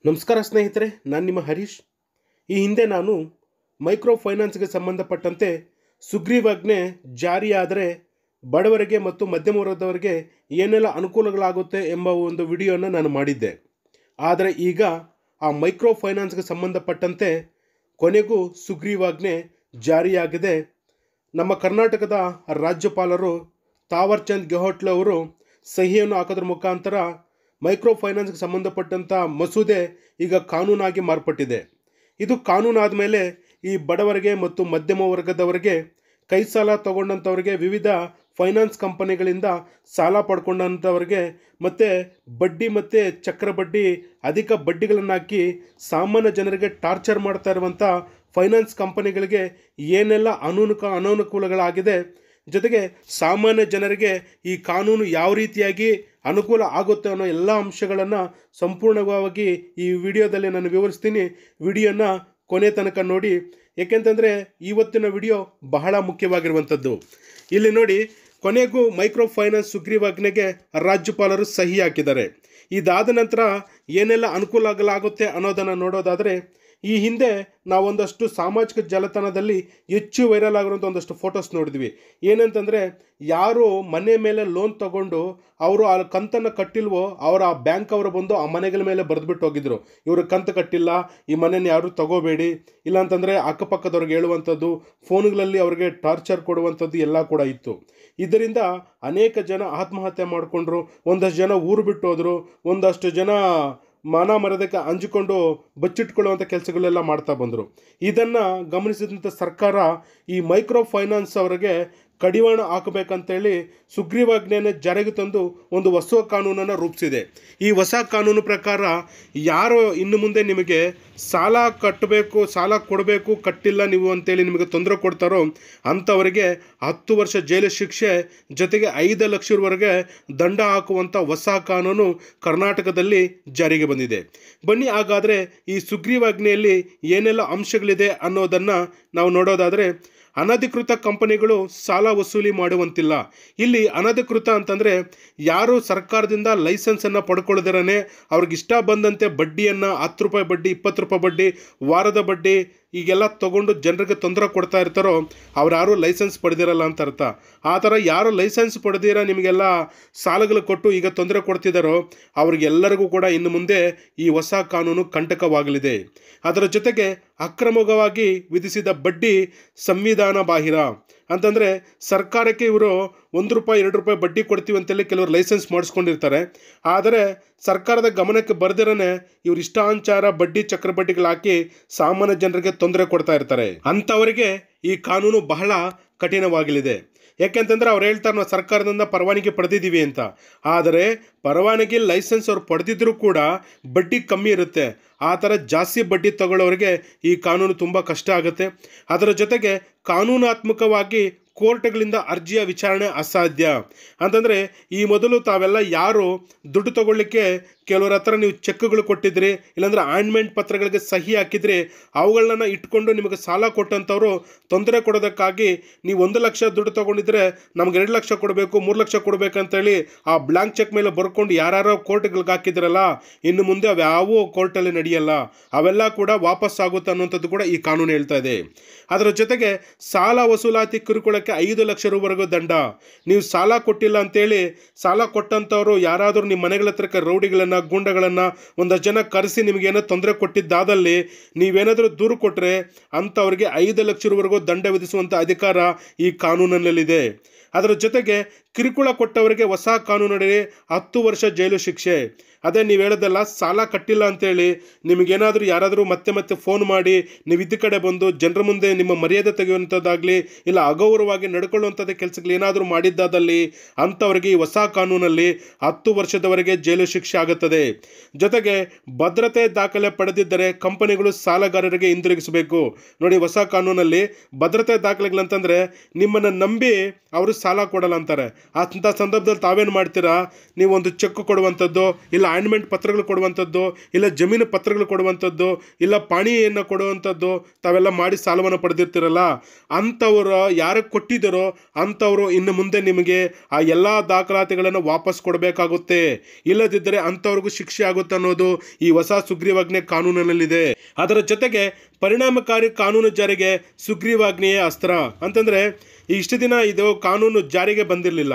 ನಮಸ್ಕಾರ ಸ್ನೇಹಿತರೆ, ನಾನು ನಿಮ್ಮ ಹರೀಶ್. ಈ ಹಿಂದೆ ನಾನು ಮೈಕ್ರೋ ಫೈನಾನ್ಸ್ಗೆ ಸಂಬಂಧಪಟ್ಟಂತೆ ಸುಗ್ರೀವಾಜ್ಞೆ ಜಾರಿಯಾದರೆ ಬಡವರಿಗೆ ಮತ್ತು ಮಧ್ಯಮ ವರ್ಗದವರಿಗೆ ಏನೆಲ್ಲ ಅನುಕೂಲಗಳಾಗುತ್ತೆ ಎಂಬ ಒಂದು ವಿಡಿಯೋನ ನಾನು ಮಾಡಿದ್ದೆ. ಆದರೆ ಈಗ ಆ ಮೈಕ್ರೋ ಫೈನಾನ್ಸ್ಗೆ ಸಂಬಂಧಪಟ್ಟಂತೆ ಕೊನೆಗೂ ಸುಗ್ರೀವಾಜ್ಞೆ ಜಾರಿಯಾಗಿದೆ. ನಮ್ಮ ಕರ್ನಾಟಕದ ರಾಜ್ಯಪಾಲರು ತಾವರ್ ಚಂದ್ ಗೆಹ್ಲೋಟ್ ಅವರು ಸಹಿಯನ್ನು ಹಾಕೋದ್ರ ಮುಖಾಂತರ ಮೈಕ್ರೋ ಫೈನಾನ್ಸ್ಗೆ ಸಂಬಂಧಪಟ್ಟಂಥ ಮಸೂದೆ ಈಗ ಕಾನೂನಾಗಿ ಮಾರ್ಪಟ್ಟಿದೆ. ಇದು ಕಾನೂನಾದ ಮೇಲೆ ಈ ಬಡವರಿಗೆ ಮತ್ತು ಮಧ್ಯಮ ವರ್ಗದವರಿಗೆ, ಕೈ ಸಾಲ ತಗೊಂಡಂಥವ್ರಿಗೆ, ವಿವಿಧ ಫೈನಾನ್ಸ್ ಕಂಪನಿಗಳಿಂದ ಸಾಲ ಪಡ್ಕೊಂಡಂಥವ್ರಿಗೆ ಮತ್ತು ಬಡ್ಡಿ ಮತ್ತು ಚಕ್ರ ಬಡ್ಡಿ, ಅಧಿಕ ಬಡ್ಡಿಗಳನ್ನು ಹಾಕಿ ಸಾಮಾನ್ಯ ಜನರಿಗೆ ಟಾರ್ಚರ್ ಮಾಡ್ತಾ ಇರುವಂಥ ಫೈನಾನ್ಸ್ ಕಂಪನಿಗಳಿಗೆ ಏನೆಲ್ಲ ಅನಾನುಕೂಲಗಳಾಗಿದೆ, ಜೊತೆಗೆ ಸಾಮಾನ್ಯ ಜನರಿಗೆ ಈ ಕಾನೂನು ಯಾವ ರೀತಿಯಾಗಿ ಅನುಕೂಲ ಆಗುತ್ತೆ ಅನ್ನೋ ಎಲ್ಲ ಅಂಶಗಳನ್ನು ಸಂಪೂರ್ಣವಾಗಿ ಈ ವಿಡಿಯೋದಲ್ಲಿ ನಾನು ವಿವರಿಸ್ತೀನಿ. ವಿಡಿಯೋನ ಕೊನೆ ತನಕ ನೋಡಿ, ಏಕೆಂತಂದರೆ ಇವತ್ತಿನ ವಿಡಿಯೋ ಬಹಳ ಮುಖ್ಯವಾಗಿರುವಂಥದ್ದು. ಇಲ್ಲಿ ನೋಡಿ, ಕೊನೆಗೂ ಮೈಕ್ರೋ ಫೈನಾನ್ಸ್ ಸುಗ್ರೀವಾಜ್ಞೆಗೆ ರಾಜ್ಯಪಾಲರು ಸಹಿ ಹಾಕಿದ್ದಾರೆ. ಇದಾದ ನಂತರ ಏನೆಲ್ಲ ಅನುಕೂಲಗಳಾಗುತ್ತೆ ಅನ್ನೋದನ್ನು ನೋಡೋದಾದರೆ, ಈ ಹಿಂದೆ ನಾವೊಂದಷ್ಟು ಸಾಮಾಜಿಕ ಜಾಲತಾಣದಲ್ಲಿ ಹೆಚ್ಚು ವೈರಲ್ ಆಗಿರುವಂಥ ಒಂದಷ್ಟು ಫೋಟೋಸ್ ನೋಡಿದ್ವಿ. ಏನಂತಂದರೆ, ಯಾರು ಮನೆ ಮೇಲೆ ಲೋನ್ ತಗೊಂಡು ಅವರು ಆ ಕಂತನ್ನು ಕಟ್ಟಿಲ್ವೋ ಅವರ ಬ್ಯಾಂಕ್ ಅವರು ಬಂದು ಆ ಮನೆಗಳ ಮೇಲೆ ಬರೆದ್ಬಿಟ್ಟು ಹೋಗಿದ್ರು, ಇವರು ಕಂತು ಕಟ್ಟಿಲ್ಲ, ಈ ಮನೆಯನ್ನು ಯಾರು ತಗೋಬೇಡಿ, ಇಲ್ಲಾಂತಂದರೆ ಅಕ್ಕಪಕ್ಕದವ್ರಿಗೆ ಹೇಳುವಂಥದ್ದು, ಫೋನ್ಗಳಲ್ಲಿ ಅವ್ರಿಗೆ ಟಾರ್ಚರ್ ಕೊಡುವಂಥದ್ದು ಎಲ್ಲ ಕೂಡ ಇತ್ತು. ಇದರಿಂದ ಅನೇಕ ಜನ ಆತ್ಮಹತ್ಯೆ ಮಾಡಿಕೊಂಡ್ರು, ಒಂದಷ್ಟು ಜನ ಊರು ಬಿಟ್ಟು ಹೋದರು, ಒಂದಷ್ಟು ಜನ ಮಾನ ಮರ್ಯಾದಕ್ಕೆ ಹಂಚಿಕೊಂಡು ಬಚ್ಚಿಟ್ಕೊಳ್ಳುವಂಥ ಕೆಲಸಗಳೆಲ್ಲ ಮಾಡ್ತಾ ಬಂದರು. ಇದನ್ನು ಗಮನಿಸಿದಂಥ ಸರ್ಕಾರ ಈ ಮೈಕ್ರೋ ಫೈನಾನ್ಸ್ ಅವರಿಗೆ ಕಡಿವಾಣ ಹಾಕಬೇಕಂತೇಳಿ ಸುಗ್ರೀವಾಜ್ಞೆಯನ್ನು ಜಾರಿಗೆ ತಂದು ಒಂದು ಹೊಸ ಕಾನೂನನ್ನು ರೂಪಿಸಿದೆ. ಈ ಹೊಸ ಕಾನೂನು ಪ್ರಕಾರ ಯಾರು ಇನ್ನು ಮುಂದೆ ನಿಮಗೆ ಸಾಲ ಕಟ್ಟಬೇಕು, ಸಾಲ ಕೊಡಬೇಕು, ಕಟ್ಟಿಲ್ಲ ನೀವು ಅಂತೇಳಿ ನಿಮಗೆ ತೊಂದರೆ ಕೊಡ್ತಾರೋ ಅಂಥವರಿಗೆ 10 ವರ್ಷ ಜೈಲು ಶಿಕ್ಷೆ ಜೊತೆಗೆ 5 ಲಕ್ಷವರೆಗೆ ದಂಡ ಹಾಕುವಂಥ ಹೊಸ ಕಾನೂನು ಕರ್ನಾಟಕದಲ್ಲಿ ಜಾರಿಗೆ ಬಂದಿದೆ. ಬನ್ನಿ ಹಾಗಾದರೆ ಈ ಸುಗ್ರೀವಾಜ್ಞೆಯಲ್ಲಿ ಏನೆಲ್ಲ ಅಂಶಗಳಿದೆ ಅನ್ನೋದನ್ನು ನಾವು ನೋಡೋದಾದರೆ, ಅನಧಿಕೃತ ಕಂಪನಿಗಳು ಸಾಲ ವಸೂಲಿ ಮಾಡುವಂತಿಲ್ಲ. ಇಲ್ಲಿ ಅನಧಿಕೃತ ಅಂತಂದರೆ ಯಾರು ಸರ್ಕಾರದಿಂದ ಲೈಸೆನ್ಸನ್ನು ಪಡ್ಕೊಳ್ಳೋದಿರನೇ ಅವ್ರಿಗಿಷ್ಟ ಬಂದಂತೆ ಬಡ್ಡಿಯನ್ನು 10 ರೂಪಾಯಿ ಬಡ್ಡಿ, 20 ರೂಪಾಯಿ ಬಡ್ಡಿ, ವಾರದ ಬಡ್ಡಿ ಈಗೆಲ್ಲ ತೊಗೊಂಡು ಜನರಿಗೆ ತೊಂದರೆ ಕೊಡ್ತಾ ಇರ್ತಾರೋ ಅವ್ರು ಯಾರೂ ಲೈಸೆನ್ಸ್ ಪಡೆದಿರಲ್ಲ ಅಂತ ಅರ್ಥ. ಆ ಥರ ಯಾರು ಲೈಸೆನ್ಸ್ ಪಡೆದಿರ ನಿಮಗೆಲ್ಲ ಸಾಲಗಳು ಕೊಟ್ಟು ಈಗ ತೊಂದರೆ ಕೊಡ್ತಿದ್ದಾರೋ ಅವ್ರಿಗೆಲ್ಲರಿಗೂ ಕೂಡ ಇನ್ನು ಮುಂದೆ ಈ ಹೊಸ ಕಾನೂನು ಕಂಟಕವಾಗಲಿದೆ. ಅದರ ಜೊತೆಗೆ ಅಕ್ರಮವಾಗಿ ವಿಧಿಸಿದ ಬಡ್ಡಿ ಸಂವಿಧಾನ ಬಾಹಿರ ಅಂತಂದರೆ, ಸರ್ಕಾರಕ್ಕೆ ಇವರು 1 ರೂಪಾಯಿ 2 ರೂಪಾಯಿ ಬಡ್ಡಿ ಕೊಡ್ತೀವಿ ಅಂತೇಳಿ ಕೆಲವರು ಲೈಸೆನ್ಸ್ ಮಾಡಿಸ್ಕೊಂಡಿರ್ತಾರೆ. ಆದರೆ ಸರ್ಕಾರದ ಗಮನಕ್ಕೆ ಬರ್ದಿರನೇ ಇವ್ರು ಇಷ್ಟಾನುಸಾರ ಬಡ್ಡಿ ಚಕ್ರ ಬಡ್ಡಿಗಳು ಹಾಕಿ ಸಾಮಾನ್ಯ ಜನರಿಗೆ ತೊಂದರೆ ಕೊಡ್ತಾ ಇರ್ತಾರೆ. ಅಂಥವರಿಗೆ ಈ ಕಾನೂನು ಬಹಳ ಕಠಿಣವಾಗಲಿದೆ. ಯಾಕೆಂತಂದರೆ ಅವ್ರು ಹೇಳ್ತಾರೆ, ನಾವು ಸರ್ಕಾರದಿಂದ ಪರವಾನಗಿ ಪಡೆದಿದ್ದೀವಿ ಅಂತ. ಆದರೆ ಪರವಾನಗಿ ಲೈಸೆನ್ಸ್ ಅವ್ರು ಪಡೆದಿದ್ದರೂ ಕೂಡ ಬಡ್ಡಿ ಕಮ್ಮಿ ಇರುತ್ತೆ. ಆ ಥರ ಜಾಸ್ತಿ ಬಡ್ಡಿ ತಗೊಳ್ಳೋರಿಗೆ ಈ ಕಾನೂನು ತುಂಬ ಕಷ್ಟ ಆಗುತ್ತೆ. ಅದರ ಜೊತೆಗೆ ಕಾನೂನಾತ್ಮಕವಾಗಿ ಕೋರ್ಟ್ಗಳಿಂದ ಅರ್ಜಿಯ ವಿಚಾರಣೆ ಅಸಾಧ್ಯ. ಅಂತಂದರೆ ಈ ಮೊದಲು ತಾವೆಲ್ಲ ಯಾರು ದುಡ್ಡು ತಗೊಳ್ಳಿಕ್ಕೆ ಕೆಲವ್ರ ಹತ್ರ ನೀವು ಚೆಕ್ಗಳು ಕೊಟ್ಟಿದ್ರಿ, ಇಲ್ಲಾಂದರೆ ಆಯಿಂಟ್ಮೆಂಟ್ ಪತ್ರಗಳಿಗೆ ಸಹಿ ಹಾಕಿದ್ರಿ, ಅವುಗಳನ್ನ ಇಟ್ಕೊಂಡು ನಿಮಗೆ ಸಾಲ ಕೊಟ್ಟಂಥವ್ರು ತೊಂದರೆ ಕೊಡೋದಕ್ಕಾಗಿ ನೀವು 1 ಲಕ್ಷ ದುಡ್ಡು ತೊಗೊಂಡಿದ್ರೆ ನಮ್ಗೆ 2 ಲಕ್ಷ ಕೊಡಬೇಕು, 3 ಲಕ್ಷ ಕೊಡಬೇಕಂತೇಳಿ ಆ ಬ್ಲ್ಯಾಂಕ್ ಚೆಕ್ ಮೇಲೆ ಬರ್ಕೊಂಡು ಯಾರ್ಯಾರೋ ಕೋರ್ಟ್ಗಳಿಗೆ ಹಾಕಿದ್ರಲ್ಲ, ಇನ್ನು ಮುಂದೆ ಅವ್ಯಾವೂ ಕೋರ್ಟಲ್ಲಿ ನಡೆಯಲ್ಲ, ಅವೆಲ್ಲ ಕೂಡ ವಾಪಸ್ ಆಗುತ್ತೆ ಅನ್ನುವಂಥದ್ದು ಕೂಡ ಈ ಕಾನೂನು ಹೇಳ್ತಾ ಇದೆ. ಅದರ ಜೊತೆಗೆ ಸಾಲ ವಸೂಲಾತಿ ಕಿರುಕುಳಕ್ಕೆ 5 ಲಕ್ಷ ರೂವರೆಗೂ ದಂಡ. ನೀವು ಸಾಲ ಕೊಟ್ಟಿಲ್ಲ ಅಂತೇಳಿ ಸಾಲ ಕೊಟ್ಟಂಥವ್ರು ಯಾರಾದರೂ ನಿಮ್ಮ ಮನೆಗಳ ಹತ್ರಕ್ಕೆ ರೌಡಿಗಳನ್ನು, ಗುಂಡಗಳನ್ನು, ಒಂದಷ್ಟು ಜನ ಕರೆಸಿ ನಿಮಗೇನೋ ತೊಂದರೆ ಕೊಟ್ಟಿದ್ದಾದಲ್ಲಿ ನೀವೇನಾದರೂ ದೂರು ಕೊಟ್ಟರೆ ಅಂಥವ್ರಿಗೆ 5 ಲಕ್ಷ ರೂವರೆಗೂ ದಂಡ ವಿಧಿಸುವಂಥ ಅಧಿಕಾರ ಈ ಕಾನೂನಿನಲ್ಲಿದೆ. ಅದರ ಜೊತೆಗೆ ಕಿರುಕುಳ ಕೊಟ್ಟವರಿಗೆ ಹೊಸ ಕಾನೂನಡಿ 10 ವರ್ಷ ಜೈಲು ಶಿಕ್ಷೆ. ಅದೇ ನೀವು ಹೇಳೋದಲ್ಲ, ಸಾಲ ಕಟ್ಟಿಲ್ಲ ಅಂತೇಳಿ ನಿಮಗೇನಾದರೂ ಯಾರಾದರೂ ಮತ್ತೆ ಫೋನ್ ಮಾಡಿ ನೀವು ಇದ್ದ ಕಡೆ ಬಂದು ಜನರ ಮುಂದೆ ನಿಮ್ಮ ಮರ್ಯಾದೆ ತೆಗೆಯುವಂಥದ್ದಾಗಲಿ ಇಲ್ಲ ಅಗೌರವವಾಗಿ ನಡ್ಕೊಳ್ಳುವಂಥದ್ದು ಕೆಲಸಗಳು ಏನಾದರೂ ಮಾಡಿದ್ದಾದಲ್ಲಿ ಅಂಥವ್ರಿಗೆ ಈ ಹೊಸ ಕಾನೂನಲ್ಲಿ 10 ವರ್ಷದವರೆಗೆ ಜೈಲು ಶಿಕ್ಷೆ ಆಗುತ್ತದೆ. ಜೊತೆಗೆ ಭದ್ರತೆ ದಾಖಲೆ ಪಡೆದಿದ್ದರೆ ಕಂಪನಿಗಳು ಸಾಲಗಾರರಿಗೆ ಹಿಂದಿರುಗಿಸಬೇಕು. ನೋಡಿ, ಹೊಸ ಕಾನೂನಲ್ಲಿ ಭದ್ರತೆ ದಾಖಲೆಗಳಂತಂದರೆ ನಿಮ್ಮನ್ನು ನಂಬಿ ಅವರು ಸಾಲ ಕೊಡಲ್ಲ ಅಂತಾರೆ. ಅಂಥ ಸಂದರ್ಭದಲ್ಲಿ ತಾವೇನು ಮಾಡ್ತೀರಾ, ನೀವು ಒಂದು ಚೆಕ್ ಕೊಡುವಂಥದ್ದು ಇಲ್ಲ ಅಪಾಯಿಂಟ್ಮೆಂಟ್ ಪತ್ರಗಳು ಕೊಡುವಂಥದ್ದು, ಇಲ್ಲ ಜಮೀನು ಪತ್ರಗಳು ಕೊಡುವಂಥದ್ದು, ಇಲ್ಲ ಪಾಣಿಯನ್ನು ಕೊಡುವಂಥದ್ದು ತಾವೆಲ್ಲ ಮಾಡಿ ಸಾಲವನ್ನು ಪಡೆದಿರ್ತೀರಲ್ಲ, ಅಂಥವರು ಯಾರಿಗೆ ಕೊಟ್ಟಿದ್ದಾರೋ ಅಂಥವರು ಇನ್ನು ಮುಂದೆ ನಿಮಗೆ ಆ ಎಲ್ಲ ದಾಖಲಾತಿಗಳನ್ನು ವಾಪಸ್ ಕೊಡಬೇಕಾಗುತ್ತೆ. ಇಲ್ಲದಿದ್ದರೆ ಅಂಥವ್ರಿಗೂ ಶಿಕ್ಷೆ ಆಗುತ್ತೆ ಅನ್ನೋದು ಈ ಹೊಸ ಸುಗ್ರೀವಾಜ್ಞೆ ಕಾನೂನಿನಲ್ಲಿದೆ. ಅದರ ಜೊತೆಗೆ ಪರಿಣಾಮಕಾರಿ ಕಾನೂನು ಜಾರಿಗೆ ಸುಗ್ರೀವಾಜ್ಞೆಯೇ ಅಸ್ತ್ರ ಅಂತಂದರೆ, ಇಷ್ಟು ದಿನ ಇದು ಕಾನೂನು ಜಾರಿಗೆ ಬಂದಿರಲಿಲ್ಲ.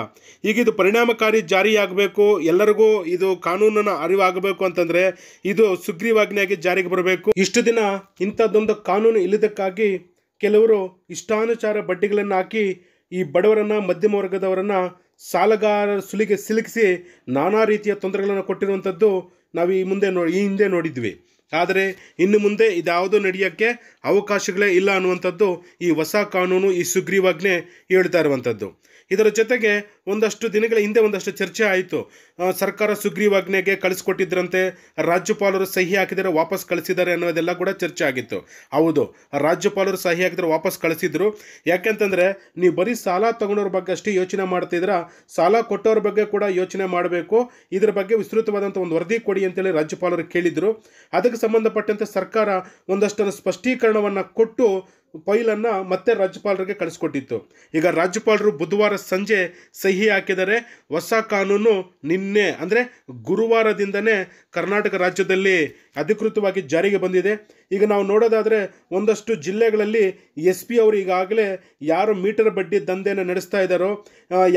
ಈಗ ಇದು ಪರಿಣಾಮಕಾರಿ ಜಾರಿಯಾಗಬೇಕು, ಎಲ್ಲರಿಗೂ ಇದು ಕಾನೂನನ್ನು ಅರಿವಾಗಬೇಕು ಅಂತಂದರೆ ಇದು ಸುಗ್ರೀವಾಜ್ಞೆಯಾಗಿ ಜಾರಿಗೆ ಬರಬೇಕು. ಇಷ್ಟು ದಿನ ಇಂಥದ್ದೊಂದು ಕಾನೂನು ಇಲ್ಲದಕ್ಕಾಗಿ ಕೆಲವರು ಇಷ್ಟಾನುಸಾರ ಬಡ್ಡಿಗಳನ್ನು ಹಾಕಿ ಈ ಬಡವರನ್ನು, ಮಧ್ಯಮ ವರ್ಗದವರನ್ನು ಸಾಲಗಾರರ ಸುಲಿಗೆ ಸಿಲುಕಿಸಿ ನಾನಾ ರೀತಿಯ ತೊಂದರೆಗಳನ್ನು ಕೊಟ್ಟಿರುವಂಥದ್ದು ನಾವು ಈ ಹಿಂದೆ ನೋಡಿದ್ವಿ. ಆದರೆ ಇನ್ನು ಮುಂದೆ ಇದ್ಯಾವುದೂ ನಡೆಯೋಕ್ಕೆ ಅವಕಾಶಗಳೇ ಇಲ್ಲ ಅನ್ನುವಂಥದ್ದು ಈ ಹೊಸ ಕಾನೂನು, ಈ ಸುಗ್ರೀವಾಜ್ಞೆ ಹೇಳ್ತಾ ಇರುವಂಥದ್ದು. ಇದರ ಜೊತೆಗೆ ಒಂದಷ್ಟು ದಿನಗಳ ಹಿಂದೆ ಒಂದಷ್ಟು ಚರ್ಚೆ ಆಯಿತು. ಸರ್ಕಾರ ಸುಗ್ರೀವಾಜ್ಞೆಗೆ ಕಳಿಸ್ಕೊಟ್ಟಿದ್ರಂತೆ, ರಾಜ್ಯಪಾಲರು ಸಹಿ ಹಾಕಿದರೆ ವಾಪಸ್ ಕಳಿಸಿದ್ದಾರೆ ಅನ್ನೋದೆಲ್ಲ ಕೂಡ ಚರ್ಚೆ ಆಗಿತ್ತು. ಹೌದು, ರಾಜ್ಯಪಾಲರು ಸಹಿ ಹಾಕಿದರೆ ವಾಪಸ್ ಕಳಿಸಿದ್ರು. ಯಾಕೆಂತಂದರೆ ನೀವು ಬರೀ ಸಾಲ ತಗೊಂಡವ್ರ ಬಗ್ಗೆ ಅಷ್ಟೇ ಯೋಚನೆ ಮಾಡ್ತಿದ್ರ, ಸಾಲ ಕೊಟ್ಟವ್ರ ಬಗ್ಗೆ ಕೂಡ ಯೋಚನೆ ಮಾಡಬೇಕು. ಇದರ ಬಗ್ಗೆ ವಿಸ್ತೃತವಾದಂಥ ಒಂದು ವರದಿ ಕೊಡಿ ಅಂತೇಳಿ ರಾಜ್ಯಪಾಲರು ಕೇಳಿದರು. ಅದಕ್ಕೆ ಸಂಬಂಧಪಟ್ಟಂತೆ ಸರ್ಕಾರ ಒಂದಷ್ಟು ಸ್ಪಷ್ಟೀಕರಣವನ್ನು ಕೊಟ್ಟು ಫೈಲನ್ನು ಮತ್ತೆ ರಾಜ್ಯಪಾಲರಿಗೆ ಕಳಿಸ್ಕೊಟ್ಟಿತ್ತು. ಈಗ ರಾಜ್ಯಪಾಲರು ಬುಧವಾರ ಸಂಜೆ ಸಹಿ ಹಾಕಿದರೆ ಹೊಸ ಕಾನೂನು ನಿನ್ನೆ ಅಂದರೆ ಗುರುವಾರದಿಂದನೇ ಕರ್ನಾಟಕ ರಾಜ್ಯದಲ್ಲಿ ಅಧಿಕೃತವಾಗಿ ಜಾರಿಗೆ ಬಂದಿದೆ. ಈಗ ನಾವು ನೋಡೋದಾದರೆ ಒಂದಷ್ಟು ಜಿಲ್ಲೆಗಳಲ್ಲಿ SP ಅವರು ಈಗಾಗಲೇ ಯಾರು ಮೀಟರ್ ಬಡ್ಡಿ ದಂಧೆಯನ್ನು ನಡೆಸ್ತಾ ಇದ್ದಾರೋ,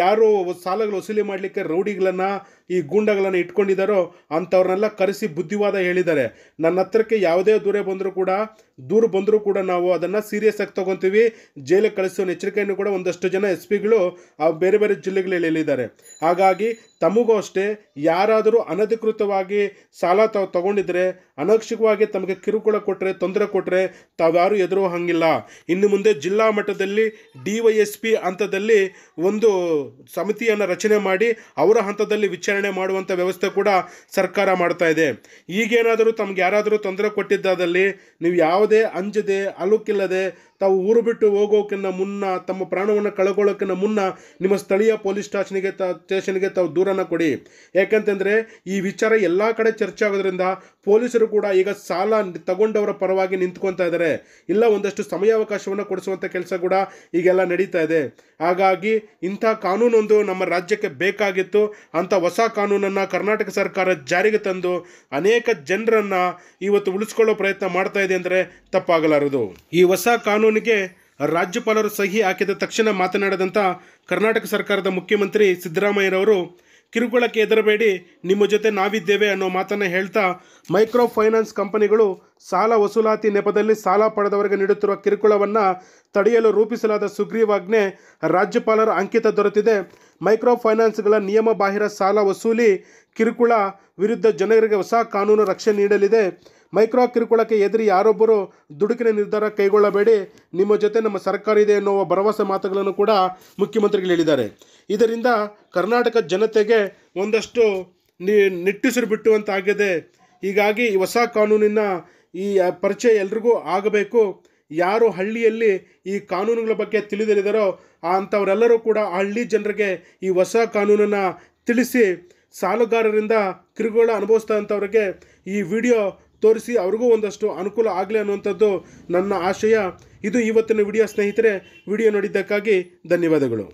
ಯಾರು ಸಾಲಗಳು ವಸೂಲಿ ಮಾಡಲಿಕ್ಕೆ ರೌಡಿಗಳನ್ನು, ಈ ಗೂಂಡಗಳನ್ನು ಇಟ್ಕೊಂಡಿದ್ದಾರೋ ಅಂಥವ್ರನ್ನೆಲ್ಲ ಕರೆಸಿ ಬುದ್ಧಿವಾದ ಹೇಳಿದ್ದಾರೆ. ನನ್ನ ಹತ್ರಕ್ಕೆ ಯಾವುದೇ ದೂರು ಬಂದರೂ ಕೂಡ ನಾವು ಅದನ್ನು ಸೀರಿಯಸ್ ಆಗಿ ತೊಗೊತೀವಿ, ಜೈಲಿಗೆ ಕಳಿಸೋ ಎಚ್ಚರಿಕೆಯನ್ನು ಕೂಡ ಒಂದಷ್ಟು ಜನ SP ಬೇರೆ ಬೇರೆ ಜಿಲ್ಲೆಗಳಲ್ಲಿ ಹೇಳಿದ್ದಾರೆ. ಹಾಗಾಗಿ ತಮಗೂ ಅಷ್ಟೇ, ಯಾರಾದರೂ ಅನಧಿಕೃತವಾಗಿ ಸಾಲ ತಾವು ತಗೊಂಡಿದ್ರೆ, ಅನಕ್ಷಕವಾಗಿ ತಮಗೆ ಕಿರುಕುಳ ಕೊಟ್ಟರೆ, ತೊಂದರೆ ಕೊಟ್ಟರೆ ತಾವ್ಯಾರು ಎದುರೋ ಹಂಗಿಲ್ಲ. ಇನ್ನು ಮುಂದೆ ಜಿಲ್ಲಾ ಮಟ್ಟದಲ್ಲಿ DYSP ಹಂತದಲ್ಲಿ ಒಂದು ಸಮಿತಿಯನ್ನು ರಚನೆ ಮಾಡಿ ಅವರ ಹಂತದಲ್ಲಿ ವಿಚಾರಣೆ ಮಾಡುವಂಥ ವ್ಯವಸ್ಥೆ ಕೂಡ ಸರ್ಕಾರ ಮಾಡ್ತಾ ಇದೆ. ಈಗೇನಾದರೂ ತಮ್ಗೆ ಯಾರಾದರೂ ತೊಂದರೆ ಕೊಟ್ಟಿದ್ದಾದಲ್ಲಿ ನೀವು ಯಾವುದೇ ಅಂಜದೆ ಅಲುಕಿಲ್ಲದೆ ತಾವು ಊರು ಬಿಟ್ಟು ಹೋಗೋಕ್ಕಿಂತ ಮುನ್ನ, ತಮ್ಮ ಪ್ರಾಣವನ್ನು ಕಳ್ಕೊಳ್ಳೋಕ್ಕಿಂತ ಮುನ್ನ ನಿಮ್ಮ ಸ್ಥಳೀಯ ಪೊಲೀಸ್ ಸ್ಟೇಷನ್ಗೆ ತಾವು ದೂರನ್ನು ಕೊಡಿ. ಯಾಕಂತಂದರೆ ಈ ವಿಚಾರ ಎಲ್ಲ ಕಡೆ ಚರ್ಚೆ ಆಗೋದ್ರಿಂದ ಪೊಲೀಸರು ಕೂಡ ಈಗ ಸಾಲ ತಗೊಂಡವರ ಪರವಾಗಿ ನಿಂತ್ಕೊತಾ ಇದ್ದಾರೆ. ಇಲ್ಲ ಒಂದಷ್ಟು ಸಮಯಾವಕಾಶವನ್ನು ಕೊಡಿಸುವಂಥ ಕೆಲಸ ಕೂಡ ಈಗೆಲ್ಲ ನಡೀತಾ ಇದೆ. ಹಾಗಾಗಿ ಇಂಥ ಕಾನೂನೊಂದು ನಮ್ಮ ರಾಜ್ಯಕ್ಕೆ ಬೇಕಾಗಿತ್ತು. ಅಂಥ ಹೊಸ ಕಾನೂನನ್ನು ಕರ್ನಾಟಕ ಸರ್ಕಾರ ಜಾರಿಗೆ ತಂದು ಅನೇಕ ಜನರನ್ನು ಇವತ್ತು ಉಳಿಸ್ಕೊಳ್ಳೋ ಪ್ರಯತ್ನ ಮಾಡ್ತಾ ಇದೆ ಅಂದರೆ ತಪ್ಪಾಗಲಾರದು. ಈ ಹೊಸ ಕಾನೂನಿಗೆ ರಾಜ್ಯಪಾಲರು ಸಹಿ ಹಾಕಿದ ತಕ್ಷಣ ಮಾತನಾಡಿದಂಥ ಕರ್ನಾಟಕ ಸರ್ಕಾರದ ಮುಖ್ಯಮಂತ್ರಿ ಸಿದ್ದರಾಮಯ್ಯರವರು, ಕಿರುಕುಳಕ್ಕೆ ಹೆದರಬೇಡಿ, ನಿಮ್ಮ ಜೊತೆ ನಾವಿದ್ದೇವೆ ಅನ್ನೋ ಮಾತನ್ನು ಹೇಳ್ತಾ, ಮೈಕ್ರೋ ಫೈನಾನ್ಸ್ ಕಂಪನಿಗಳು ಸಾಲ ವಸೂಲಾತಿ ನೆಪದಲ್ಲಿ ಸಾಲ ಪಡೆದವರಿಗೆ ನೀಡುತ್ತಿರುವ ಕಿರುಕುಳವನ್ನು ತಡೆಯಲು ರೂಪಿಸಲಾದ ಸುಗ್ರೀವಾಜ್ಞೆ ರಾಜ್ಯಪಾಲರ ಅಂಕಿತ ದೊರೆತಿದೆ. ಮೈಕ್ರೋ ಫೈನಾನ್ಸ್ಗಳ ನಿಯಮ ಬಾಹಿರ ಸಾಲ ವಸೂಲಿ ಕಿರುಕುಳ ವಿರುದ್ಧ ಜನರಿಗೆ ಹೊಸ ಕಾನೂನು ರಕ್ಷಣೆ ನೀಡಲಿದೆ. ಮೈಕ್ರೋ ಕಿರುಕುಳಕ್ಕೆ ಎದುರಿ ಯಾರೊಬ್ಬರು ದುಡುಕಿನ ನಿರ್ಧಾರ ಕೈಗೊಳ್ಳಬೇಡಿ, ನಿಮ್ಮ ಜೊತೆ ನಮ್ಮ ಸರ್ಕಾರ ಇದೆ ಎನ್ನುವ ಭರವಸೆ ಮಾತುಗಳನ್ನು ಕೂಡ ಮುಖ್ಯಮಂತ್ರಿಗಳು ಹೇಳಿದ್ದಾರೆ. ಇದರಿಂದ ಕರ್ನಾಟಕ ಜನತೆಗೆ ಒಂದಷ್ಟು ನಿಟ್ಟುಸಿರು ಬಿಟ್ಟುವಂತಾಗಿದೆ. ಹೀಗಾಗಿ ಈ ಹೊಸ ಕಾನೂನಿನ ಈ ಪರಿಚಯ ಎಲ್ರಿಗೂ ಆಗಬೇಕು. ಯಾರು ಹಳ್ಳಿಯಲ್ಲಿ ಈ ಕಾನೂನುಗಳ ಬಗ್ಗೆ ತಿಳಿದಿದ್ದಾರೋ ಅಂಥವರೆಲ್ಲರೂ ಕೂಡ ಹಳ್ಳಿ ಜನರಿಗೆ ಈ ಹೊಸ ಕಾನೂನನ್ನು ತಿಳಿಸಿ, ಸಾಲಗಾರರಿಂದ ಕಿರುಕುಳ ಅನುಭವಿಸ್ತಾ ಅಂಥವ್ರಿಗೆ ಈ ವಿಡಿಯೋ ತೋರಿಸಿ ಅವ್ರಿಗೂ ಒಂದಷ್ಟು ಅನುಕೂಲ ಆಗಲಿ ಅನ್ನುವಂಥದ್ದು ನನ್ನ ಆಶಯ. ಇದು ಇವತ್ತಿನ ವಿಡಿಯೋ ಸ್ನೇಹಿತರೆ. ವಿಡಿಯೋ ನೋಡಿದ್ದಕ್ಕಾಗಿ ಧನ್ಯವಾದಗಳು.